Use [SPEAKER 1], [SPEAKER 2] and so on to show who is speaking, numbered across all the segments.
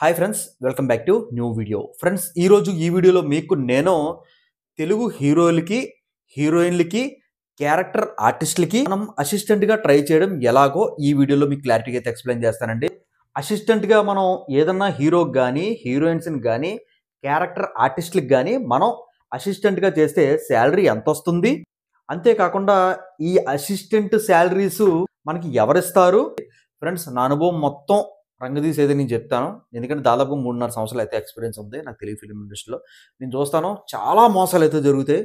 [SPEAKER 1] Hi friends, welcome back to new video. Friends, ఈరోజు ఈ వీడియోలో మీకు నేను తెలుగు హీరోలకి, హీరోయిన్లకి, క్యారెక్టర్ ఆర్టిస్టులకి మనం అసిస్టెంట్గా ట్రై చేయడం ఎలాగో ఈ వీడియోలో మీకు క్లారిటీగా అయితే ఎక్స్ప్లెయిన్ చేస్తానండి. అసిస్టెంట్గా మనం ఏదన్నా హీరోకి కానీ, హీరోయిన్స్కి కానీ, క్యారెక్టర్ ఆర్టిస్టులకు కానీ మనం అసిస్టెంట్గా చేస్తే శాలరీ ఎంత వస్తుంది, అంతేకాకుండా ఈ అసిస్టెంట్ శాలరీస్ మనకి ఎవరిస్తారు? ఫ్రెండ్స్, నా అనుభవం మొత్తం రంగదీసేది నేను చెప్తాను. ఎందుకంటే దాదాపు 3.5 సంవత్సరాలు అయితే ఎక్స్పీరియన్స్ ఉంది నాకు తెలుగు ఫిల్మ్ ఇండస్ట్రీలో. నేను చూస్తాను చాలా మోసాలు అయితే జరుగుతాయి.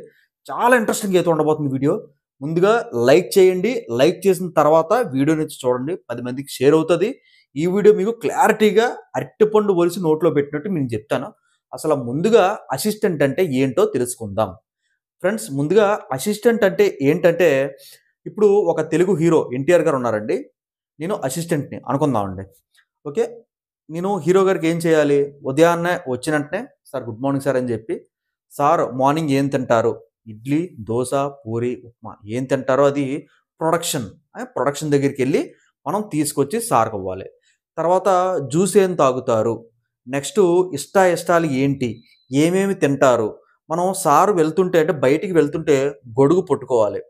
[SPEAKER 1] చాలా ఇంట్రెస్టింగ్ అయితే ఉండబోతుంది వీడియో. ముందుగా లైక్ చేయండి. లైక్ చేసిన తర్వాత వీడియో నుంచి చూడండి. 10 మందికి షేర్ అవుతుంది. ఈ వీడియో మీకు క్లారిటీగా అరటిపండు ఒలిసి నోట్లో పెట్టినట్టు నేను చెప్తాను. అసలు ముందుగా అసిస్టెంట్ అంటే ఏంటో తెలుసుకుందాం. ఫ్రెండ్స్, ముందుగా అసిస్టెంట్ అంటే ఏంటంటే, ఇప్పుడు ఒక తెలుగు హీరో ఎన్టీఆర్ గారు ఉన్నారండి. నేను అసిస్టెంట్ని అనుకుందామండి. ఓకే, నేను హీరో గారికి ఏం చేయాలి? ఉదయాన్నే వచ్చిన వెంటనే సార్ గుడ్ మార్నింగ్ సార్ అని చెప్పి, సార్ మార్నింగ్ ఏం తింటారు? ఇడ్లీ, దోశ, పూరి, ఉప్మా ఏం తింటారో అది ప్రొడక్షన్ దగ్గరికి వెళ్ళి మనం తీసుకొచ్చి సార్కి ఇవ్వాలి. తర్వాత జ్యూస్ ఏం తాగుతారు, నెక్స్ట్ ఇష్టాలు ఏంటి, ఏమేమి తింటారు, మనం సారు వెళ్తుంటే అంటే బయటికి వెళ్తుంటే గొడుగు పట్టుకోవాలి.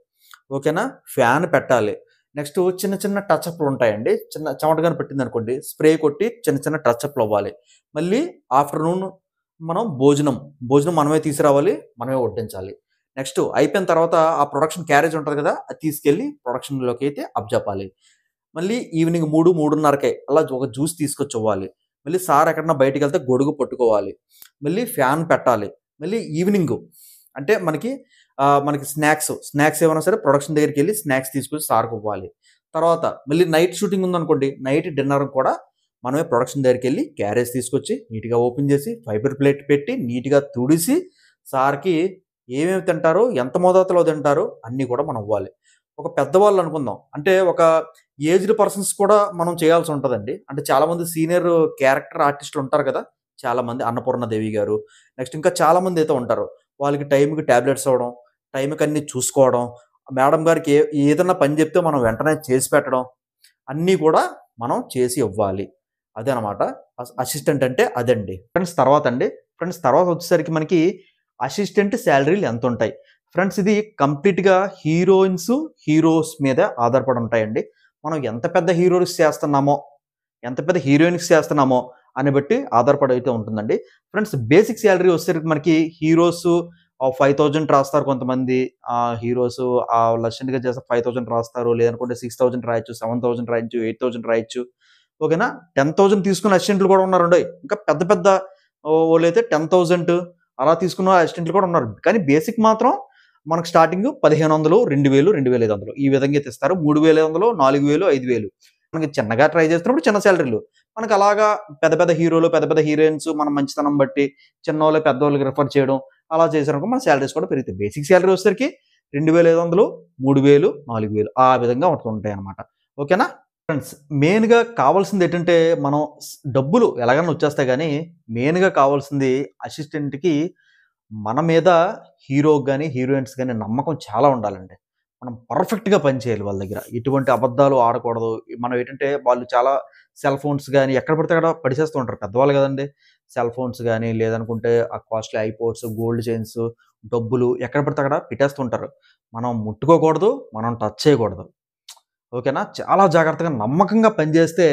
[SPEAKER 1] ఓకేనా, ఫ్యాన్ పెట్టాలి. నెక్స్ట్ చిన్న చిన్న టచ్అప్లు ఉంటాయండి. చిన్న చెమటగాని పెట్టింది అనుకోండి, స్ప్రే కొట్టి చిన్న చిన్న టచ్అప్లు అవ్వాలి. మళ్ళీ ఆఫ్టర్నూన్ మనం భోజనం మనమే తీసుకురావాలి, మనమే వడ్డించాలి. నెక్స్ట్ అయిపోయిన తర్వాత ఆ ప్రొడక్షన్ క్యారేజ్ ఉంటుంది కదా, అది తీసుకెళ్ళి ప్రొడక్షన్లోకి అయితే అప్పచెప్పాలి. మళ్ళీ ఈవినింగ్ 3-3:30కే అలా ఒక జ్యూస్ తీసుకొచ్చి ఇవ్వాలి. మళ్ళీ సార్ ఎక్కడన్నా బయటికి వెళ్తే గొడుగు పట్టుకోవాలి. మళ్ళీ ఫ్యాన్ పెట్టాలి. మళ్ళీ ఈవినింగ్ అంటే మనకి స్నాక్స్ ఏమైనా సరే ప్రొడక్షన్ దగ్గరికి వెళ్ళి స్నాక్స్ తీసుకొచ్చి సార్కి ఇవ్వాలి. తర్వాత మళ్ళీ నైట్ షూటింగ్ ఉందనుకోండి, నైట్ డిన్నర్ కూడా మనమే ప్రొడక్షన్ దగ్గరికి వెళ్ళి క్యారేజ్ తీసుకొచ్చి నీట్గా ఓపెన్ చేసి ఫైబర్ ప్లేట్ పెట్టి నీట్గా తుడిసి సార్కి ఏమేమి తింటారో, ఎంత మోతాదులో తింటారో అన్నీ కూడా మనం ఇవ్వాలి. ఒక పెద్దవాళ్ళు అనుకుందాం, అంటే ఒక ఏజ్డ్ పర్సన్స్ కూడా మనం చేయాల్సి ఉంటుందండి. అంటే చాలామంది సీనియర్ క్యారెక్టర్ ఆర్టిస్టులు ఉంటారు కదా, చాలామంది అన్నపూర్ణదేవి గారు, నెక్స్ట్ ఇంకా చాలామంది అయితే ఉంటారు. వాళ్ళకి టైంకి టాబ్లెట్స్ ఇవ్వడం, టైంకి అన్నీ చూసుకోవడం, మేడం గారికి ఏదన్నా పని చెప్తే మనం వెంటనే చేసి పెట్టడం, అన్నీ కూడా మనం చేసి ఇవ్వాలి. అదే అనమాట అసిస్టెంట్ అంటే అదండి. ఫ్రెండ్స్ తర్వాత వచ్చేసరికి మనకి అసిస్టెంట్ శాలరీలు ఎంత ఉంటాయి? ఫ్రెండ్స్, ఇది కంప్లీట్గా హీరోస్ మీద ఆధారపడి ఉంటాయండి. మనం ఎంత పెద్ద ఎంత పెద్ద హీరోయిన్స్ చేస్తున్నామో అని బట్టి ఆధారపడి అయితే ఉంటుందండి. ఫ్రెండ్స్, బేసిక్ శాలరీ వచ్చేసరికి మనకి హీరోస్ 5,000 రాస్తారు కొంతమంది. హీరోస్ అసిస్టెంట్గా చేస్తే 5,000 రాస్తారు, లేదనుకుంటే 6,000 రాయొచ్చు, 7,000 రాయొచ్చు, 8,000 రాయొచ్చు. ఓకేనా, 10,000 తీసుకున్న అసిస్టెంట్లు కూడా ఉన్నారండి. ఇంకా పెద్ద పెద్ద వాళ్ళైతే 10,000 అలా తీసుకున్న అసిస్టెంట్లు కూడా ఉన్నారు. కానీ బేసిక్ మాత్రం మనకు స్టార్టింగ్ 1,500, 2,000, 2,500 ఈ విధంగా అయితే ఇస్తారు. 3,500, 4,000, 5,000. మనకి చిన్నగా ట్రై చేస్తున్నప్పుడు చిన్న శాలరీలు. మనకు అలాగా పెద్ద పెద్ద హీరోలు, పెద్ద పెద్ద హీరోయిన్స్ మన మంచితనం బట్టి చిన్నోళ్ళు పెద్దోళ్ళకి రిఫర్ చేయడం అలా చేశారనుకో మన శాలరీస్ కూడా పెరుగుతాయి. బేసిక్ శాలరీ వచ్చేసరికి 2,500, 3,000, 4,000 ఆ విధంగా ఉంటుంటాయి అన్నమాట. ఓకేనా ఫ్రెండ్స్, మెయిన్గా కావాల్సింది ఏంటంటే, మనం డబ్బులు ఎలాగైనా వచ్చేస్తాయి, కానీ మెయిన్గా కావాల్సింది అసిస్టెంట్కి మన మీద హీరోకి కానీ హీరోయిన్స్ కానీ నమ్మకం చాలా ఉండాలండి. మనం పర్ఫెక్ట్గా పనిచేయాలి వాళ్ళ దగ్గర. ఎటువంటి అబద్ధాలు ఆడకూడదు. మనం ఏంటంటే వాళ్ళు చాలా సెల్ ఫోన్స్ కానీ ఎక్కడ పడితే అక్కడ పడిచేస్తూ ఉంటారు, పెద్దవాళ్ళు కదండి. సెల్ ఫోన్స్ కానీ లేదనుకుంటే ఆ కాస్ట్లీ ఐపోడ్స్, గోల్డ్ చైన్స్, డబ్బులు ఎక్కడ పడితే అక్కడ పెట్టేస్తుంటారు. మనం ముట్టుకోకూడదు, మనం టచ్ చేయకూడదు. ఓకేనా, చాలా జాగ్రత్తగా నమ్మకంగా పనిచేస్తే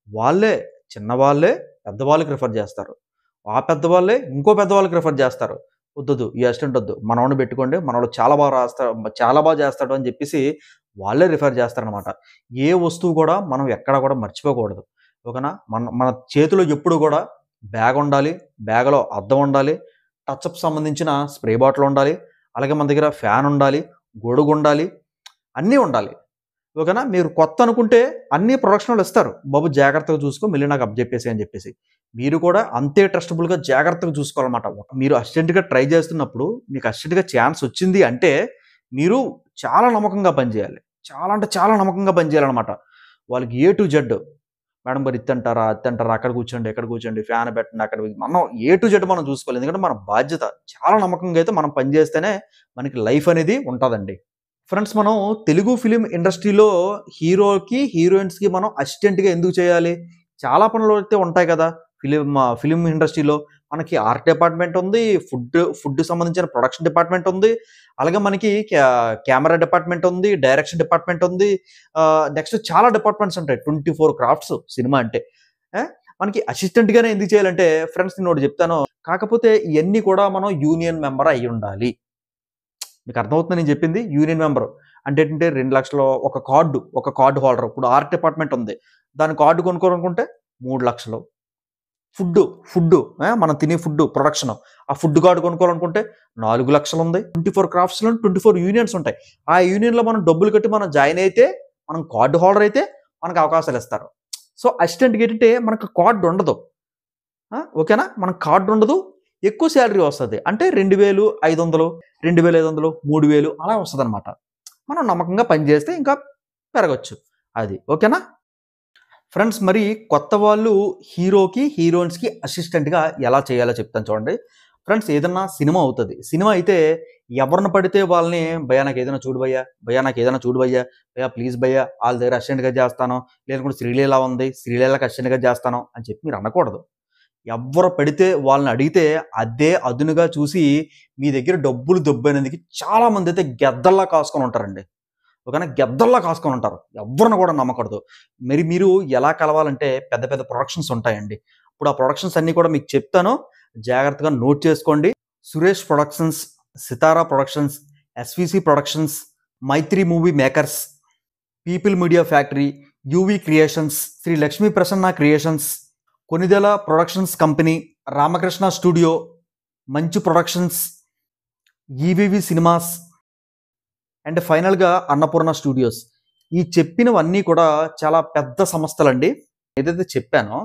[SPEAKER 1] వాళ్ళే చిన్నవాళ్ళే పెద్దవాళ్ళకి రిఫర్ చేస్తారు. ఆ పెద్దవాళ్ళే ఇంకో పెద్దవాళ్ళకి రిఫర్ చేస్తారు. వద్దొద్దు, ఈ అసిస్టెంట్ వద్దు, మనోడిని పెట్టుకోండి, మనోడు చాలా బాగా చేస్తాడు అని చెప్పేసి వాళ్ళే రిఫర్ చేస్తారనమాట. ఏ వస్తువు కూడా మనం ఎక్కడ కూడా మర్చిపోకూడదు. ఓకేనా, మన చేతిలో ఎప్పుడు కూడా బ్యాగ్ ఉండాలి, బ్యాగ్లో అద్దం ఉండాలి, టచ్అప్ సంబంధించిన స్ప్రే బాటిల్ ఉండాలి, అలాగే మన దగ్గర ఫ్యాన్ ఉండాలి, గొడుగు ఉండాలి, అన్నీ ఉండాలి. ఓకేనా, మీరు కొత్త అనుకుంటే అన్ని ప్రొడక్షన్లు ఇస్తారు, బాబు జాగ్రత్తగా చూసుకో, మళ్ళీ నాకు అప్పచెప్పేసి అని చెప్పేసి. మీరు కూడా అంతే ట్రస్టబుల్గా జాగ్రత్తగా చూసుకోవాలన్నమాట. మీరు అసిస్టెంట్గా ట్రై చేస్తున్నప్పుడు మీకు అసిస్టెంట్గా ఛాన్స్ వచ్చింది అంటే మీరు చాలా నమ్మకంగా పనిచేయాలి. చాలా అంటే చాలా నమ్మకంగా పనిచేయాలన్నమాట. వాళ్ళకి ఏ టు జెడ్, మేడం గారు ఇత్తంటారా, అత్తంటారా, అక్కడ కూర్చోండి, ఎక్కడ కూర్చోండి, ఫ్యాన్ పెట్టండి, అక్కడ మనం ఏ టు జెడ్ మనం చూసుకోవాలి. ఎందుకంటే మన బాధ్యత. చాలా నమ్మకంగా అయితే మనం పనిచేస్తేనే మనకి లైఫ్ అనేది ఉంటుందండి. ఫ్రెండ్స్, మనం తెలుగు ఫిలిం ఇండస్ట్రీలో హీరోకి హీరోయిన్స్కి మనం అసిస్టెంట్గా ఎందుకు చేయాలి? చాలా పనులు అయితే ఉంటాయి కదా. ఫిలిం ఇండస్ట్రీలో మనకి ఆర్ట్ డిపార్ట్మెంట్ ఉంది, ఫుడ్ సంబంధించిన ప్రొడక్షన్ డిపార్ట్మెంట్ ఉంది, అలాగే మనకి కెమెరా డిపార్ట్మెంట్ ఉంది, డైరెక్షన్ డిపార్ట్మెంట్ ఉంది, నెక్స్ట్ చాలా డిపార్ట్మెంట్స్ ఉంటాయి. 24 క్రాఫ్ట్స్ సినిమా అంటే. మనకి అసిస్టెంట్గానే ఎందుకు చేయాలంటే ఫ్రెండ్స్ నేను ఒకటి చెప్తాను, కాకపోతే ఇవన్నీ కూడా మనం యూనియన్ మెంబర్ అయి ఉండాలి. మీకు అర్థమవుతుంది నేను చెప్పింది? యూనియన్ మెంబర్ అంటే ఏంటంటే 2 లక్షలు ఒక కార్డు హోల్డర్. ఇప్పుడు ఆర్ట్ డిపార్ట్మెంట్ ఉంది, దాని కార్డు కొనుక్కోవాలనుకుంటే 3 లక్షలు. ఫుడ్ మనం తినే ఫుడ్ ప్రొడక్షన్, ఆ ఫుడ్ కార్డు కొనుక్కోవాలనుకుంటే 4 లక్షలు ఉంది. 24 క్రాఫ్ట్స్లో 24 యూనియన్స్ ఉంటాయి. ఆ యూనియన్లో మనం డబ్బులు కట్టి మనం జాయిన్ అయితే, మనం కార్డు హోల్డర్ అయితే మనకు అవకాశాలు ఇస్తారు. సో అసిస్టెంట్కి ఏంటంటే మనకు కార్డు ఉండదు. ఓకేనా? మనకు కార్డు ఉండదు, ఎక్కువ శాలరీ వస్తుంది. అంటే 2500, 2500, 3000 అలా వస్తుంది అనమాట. మనం నమ్మకంగా పనిచేస్తే ఇంకా పెరగచ్చు. అది ఓకేనా ఫ్రెండ్స్? మరి కొత్త వాళ్ళు హీరోకి హీరోయిన్స్కి అసిస్టెంట్గా ఎలా చేయాలో చెప్తాను చూడండి ఫ్రెండ్స్. ఏదన్నా సినిమా అవుతుంది, సినిమా అయితే ఎవరిని పడితే వాళ్ళని భయ్యా నాకు ఏదైనా చూడు భయ్యా, నాకు ఏదైనా చూడు భయ్యా, ప్లీజ్ భయ్యా వాళ్ళ దగ్గర అసిస్టెంట్గా చేస్తాను, లేకుంటే శ్రీలీల ఉంది శ్రీలీలకి అసిస్టెంట్గా చేస్తాను అని చెప్పి మీరు అనకూడదు. ఎవరు పడితే వాళ్ళని అడిగితే అదే అదునుగా చూసి మీ దగ్గర డబ్బులు దొబ్బైనందుకు చాలామంది అయితే గెద్దల్లా కాసుకొని ఉంటారండి. ఓకేనా? గెద్దల్లా కాసుకొని ఉంటారు, ఎవరిని కూడా నమ్మకూడదు. మరి మీరు ఎలా కలవాలంటే పెద్ద పెద్ద ప్రొడక్షన్స్ ఉంటాయండి. ఇప్పుడు ఆ ప్రొడక్షన్స్ అన్నీ కూడా మీకు చెప్తాను, జాగ్రత్తగా నోట్ చేసుకోండి. Suresh Productions, Sitara Productions, SVC Productions, Mythri Movie Makers, People Media Factory, UV Creations, Shri Lakshmi Prasanna Creations, Konidela Productions company, Ramakrishna Studio, Manchu Productions, EVV Cinemas and ఫైనల్గా అన్నపూర్ణ స్టూడియోస్. ఈ చెప్పినవన్నీ కూడా చాలా పెద్ద సంస్థలండి. ఏదైతే చెప్పానో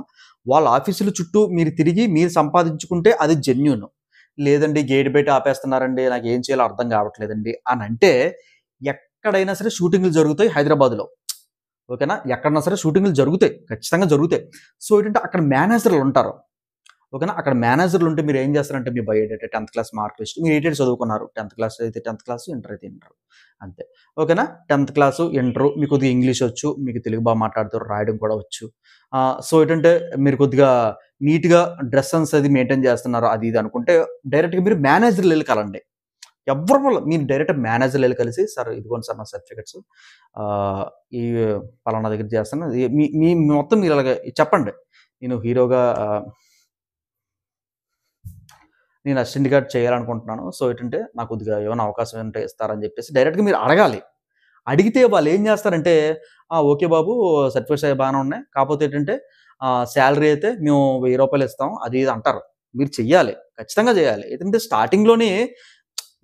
[SPEAKER 1] వాళ్ళ ఆఫీసుల చుట్టూ మీరు తిరిగి మీరు సంపాదించుకుంటే అది జెన్యూన్. లేదండి గేట్ బయట ఆపేస్తున్నారండి, నాకు ఏం చేయాలో అర్థం కావట్లేదండి అని అంటే, ఎక్కడైనా సరే షూటింగ్లు జరుగుతాయి హైదరాబాద్లో. ఓకేనా? ఎక్కడైనా సరే షూటింగ్లు జరుగుతాయి, ఖచ్చితంగా జరుగుతాయి. సో ఏంటంటే అక్కడ మేనేజర్లు ఉంటారు. ఓకేనా? అక్కడ మేనేజర్లు ఉంటే మీరు ఏం చేస్తారంటే మీ biodata, 10th class mark list, మీరు ఏంటంటే చదువుకున్నారు, 10th క్లాస్ అయితే 10th క్లాస్, ఇంటర్ అయితే ఇంటర్, అంతే. ఓకేనా? 10th క్లాసు, ఇంటర్, మీకు కొద్దిగా ఇంగ్లీష్ వచ్చు, మీకు తెలుగు బాగా మాట్లాడుతారు, రాయడం కూడా వచ్చు. సో ఏంటంటే మీరు కొద్దిగా నీట్గా డ్రెస్ సెన్స్ అది మెయింటైన్ చేస్తున్నారు, అది ఇది అనుకుంటే డైరెక్ట్గా మీరు మేనేజర్లు వెళ్ళి కలండి. ఎవరి వల్ల మీరు డైరెక్ట్ మేనేజర్లు వెళ్ళి కలిసి, సార్ ఇదిగోండి సార్ నా సర్టిఫికెట్స్, ఈ పలానా దగ్గర చేస్తాను, మీ మీ మొత్తం మీరు అలాగే చెప్పండి, నేను హీరోగా నేను అసిస్టెంట్గా చేయాలనుకుంటున్నాను. సో ఏంటంటే నాకు కొద్దిగా ఏమైనా అవకాశం ఉంటే ఇస్తారని చెప్పేసి డైరెక్ట్గా మీరు అడగాలి. అడిగితే వాళ్ళు ఏం చేస్తారంటే, ఓకే బాబు సర్టిఫికేట్స్ అవి బాగానే ఉన్నాయి, కాకపోతే ఏంటంటే శాలరీ అయితే మేము 1000 రూపాయలు ఇస్తాం, అది ఇది అంటారు. మీరు చెయ్యాలి, ఖచ్చితంగా చేయాలి. ఏంటంటే స్టార్టింగ్లోనే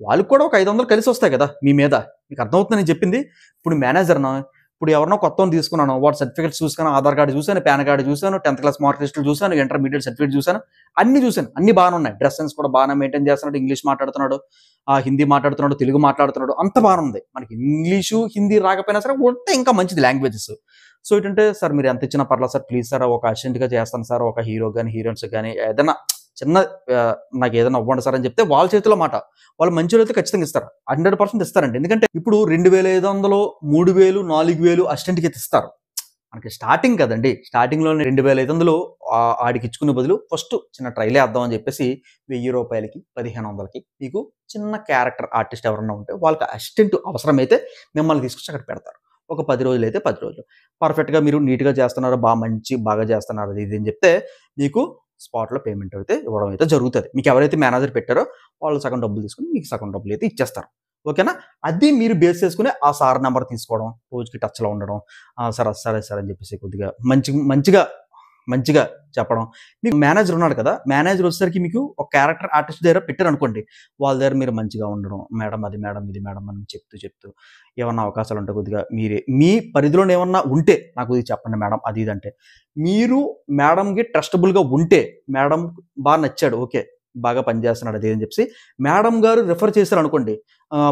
[SPEAKER 1] వాళ్ళకి కూడా ఒక 500 కలిసి వస్తాయి కదా మీ మీద. మీకు అర్థమవుతుంది నేను చెప్పింది? ఇప్పుడు మేనేజర్ను, ఇప్పుడు ఎవరినో కొత్తని తీసుకున్నాను, వాడు సర్టిఫికేట్స్ చూసాను, ఆధార్ కార్డు చూసాను, పాన్ కార్డు చూసాను, 10th క్లాస్ మార్క్ లిస్టులు చూసాను, ఇంటర్మీడియట్ సర్టిఫికేట్ చూసాను, అన్ని చూసాను, అన్ని బాగానే ఉన్నాయి. డ్రెస్ సెన్స్ కూడా బాగానే మెయింటైన్ చేస్తున్నాడు, ఇంగ్లీష్ మాట్లాడుతున్నాడు, హిందీ మాట్లాడుతున్నాడు, తెలుగు మాట్లాడుతున్నాడు, అంత బాగానే ఉంది. మనకి ఇంగ్లీషు హిందీ రాకపోయినా సరే ఉంటే ఇంకా మంచిది లాంగ్వేజెస్. సో ఏంటంటే సార్ మీరు ఎంత ఇచ్చినా పర్లేదు సార్, ప్లీజ్ సార్ ఒక అసిస్టెంట్గా చేస్తాను సార్, ఒక హీరో కానీ హీరోయిన్స్ కానీ ఏదైనా చిన్న నాకు ఏదైనా ఇవ్వండి సార్ అని చెప్తే వాళ్ళ చేతిలో మాట. వాళ్ళు మంచి అయితే ఖచ్చితంగా ఇస్తారు, 100% ఇస్తారండి. ఎందుకంటే ఇప్పుడు 2500, 3000, 4000 అసిస్టెంట్కి అయితే ఇస్తారు. మనకి స్టార్టింగ్ కదండి, స్టార్టింగ్లోనే 2500 ఆడికి ఇచ్చుకునే బదులు ఫస్ట్ చిన్న ట్రైలే వేద్దాం అని చెప్పేసి 1000 రూపాయలకి, 1500కి మీకు చిన్న క్యారెక్టర్ ఆర్టిస్ట్ ఎవరన్నా ఉంటే వాళ్ళకి అసిస్టెంట్ అవసరమైతే మిమ్మల్ని తీసుకొచ్చి అక్కడ పెడతారు. ఒక 10 రోజులు అయితే 10 రోజులు పర్ఫెక్ట్గా మీరు నీట్గా చేస్తున్నారు, బాగా చేస్తున్నారు, అది ఇది అని చెప్తే మీకు స్పాట్లో పేమెంట్ అయితే ఇవ్వడం అయితే జరుగుతుంది. మీకు ఎవరైతే మేనేజర్ పెట్టారో వాళ్ళు సగం డబ్బులు తీసుకుని మీకు సగం డబ్బులు అయితే ఇచ్చేస్తారు. ఓకేనా? అది మీరు బేస్ చేసుకుని ఆ సార్ నెంబర్ తీసుకోవడం, రోజుకి టచ్లో ఉండడం, సార్ సరే సార్ అని చెప్పేసి కొద్దిగా మంచిగా చెప్పడం. మీకు మేనేజర్ ఉన్నాడు కదా, మేనేజర్ వచ్చేసరికి మీకు ఒక క్యారెక్టర్ ఆర్టిస్ట్ దగ్గర పెట్టారనుకోండి, వాళ్ళ దగ్గర మీరు మంచిగా ఉండడం, మేడం అది మేడం ఇది మేడం అని చెప్తూ ఏమన్నా అవకాశాలు ఉంటే కొద్దిగా మీరే మీ పరిధిలో ఏమన్నా ఉంటే నాకు ఇది చెప్పండి మేడం అది ఇది అంటే, మీరు మేడంకి ట్రస్టబుల్గా ఉంటే, మేడం బాగా నచ్చాడు, ఓకే బాగా పనిచేస్తున్నాడు అది అని చెప్పేసి మేడం గారు రిఫర్ చేశారు అనుకోండి,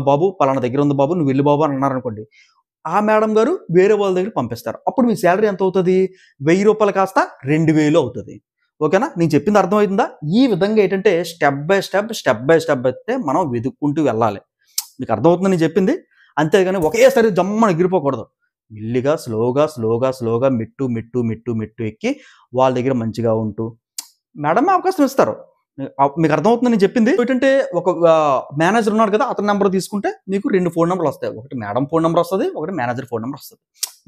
[SPEAKER 1] బాబు పలానా దగ్గర ఉంది బాబు నువ్వు వెళ్ళి బాబు అని అన్నారనుకోండి, ఆ మేడం గారు వేరే వాళ్ళ దగ్గర పంపిస్తారు. అప్పుడు మీ శాలరీ ఎంత అవుతుంది? 1000 రూపాయలు కాస్త 2000 అవుతుంది. ఓకేనా? నేను చెప్పింది అర్థమవుతుందా? ఈ విధంగా ఏంటంటే స్టెప్ బై స్టెప్ అయితే మనం వెతుక్కుంటూ వెళ్ళాలి. మీకు అర్థమవుతుంది నేను చెప్పింది? అంతేగాని ఒకేసారి జమ్మని ఎగిరిపోకూడదు. మెల్లిగా స్లోగా మెట్టు ఎక్కి వాళ్ళ దగ్గర మంచిగా ఉంటూ మేడమే అవకాశం ఇస్తారు. మీకు అర్థమవుతుందని నేను చెప్పింది. ఏంటంటే ఒక మేనేజర్ ఉన్నాడు కదా, అతని నెంబర్ తీసుకుంటే మీకు 2 ఫోన్ నెంబర్లు వస్తాయి. ఒకటి మేడం ఫోన్ నెంబర్ వస్తది. ఒకటి మేనేజర్ ఫోన్ నెంబర్ వస్తది.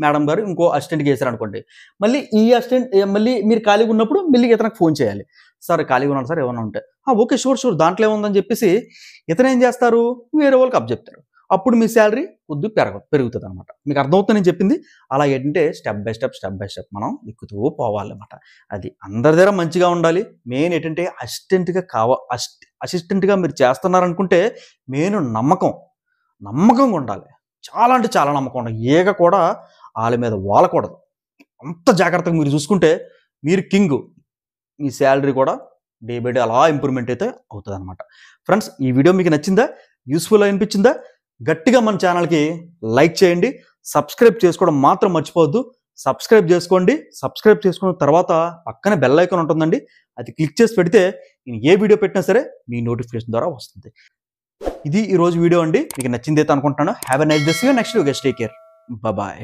[SPEAKER 1] మేడం గారు ఇంకో అసిస్టెంట్‌కి చేశారనుకోండి. మళ్ళీ ఈ అసిస్టెంట్ మళ్ళీ మీరు ఖాళీగా ఉన్నప్పుడు మళ్ళీ ఇతనికి ఫోన్ చేయాలి. సార్ ఖాళీగా ఉన్నాను సార్ ఏమన్నా ఉంటే. ఓకే. షూర్ దాంట్లో ఏముందని చెప్పేసి ఇతనేం చేస్తారు, వేరే వాళ్ళకి అప్పజెప్తారు. అప్పుడు మీ సాలరీ కొద్దిగా పెరుగుతదనమాట. మీకు అర్థమవుతుందని నేను చెప్పింది. అలా ఏంటంటే స్టెప్ బై స్టెప్ మనం ఎక్కుతూ పోవాలన్నమాట. అది అందరి దగ్గర మంచిగా ఉండాలి. మెయిన్ ఏంటంటే అసిస్టెంట్‌గా మీరు చేస్తున్నారనుకుంటే మెయిన్ నమ్మకంగా ఉండాలి. చాలా అంటే చాలా నమ్మకం ఉండాలి. ఈగ కూడా ఆళ్ళ మీద వాలకూడదు. అంత జాగ్రత్తగా మీరు చూసుకుంటే మీరు కింగు. మీ సాలరీ కూడా డే బై డే అలా ఇంప్రూవ్‌మెంట్ అయితే అవుతదనమాట. ఫ్రెండ్స్, ఈ వీడియో మీకు నచ్చిందా? యూస్‌ఫుల్ అనిపించిందా? గట్టిగా మన ఛానల్‌కి లైక్ చేయండి. సబ్స్క్రైబ్ చేసుకోవడం మాత్రం మర్చిపోవద్దు. సబ్స్క్రైబ్ చేసుకోండి. సబ్స్క్రైబ్ చేసుకున్న తర్వాత పక్కన బెల్ ఐకాన్ ఉంటుందండి. అది క్లిక్ చేసి పెడితే నేను ఏ వీడియో పెట్టినా సరే మీ నోటిఫికేషన్ ద్వారా వస్తుంది. ఇది ఈరోజు వీడియో అండి. మీకు నచ్చిందైతే అనుకుంటున్నాను. Have a nice day. See you next video. Take care. Bye.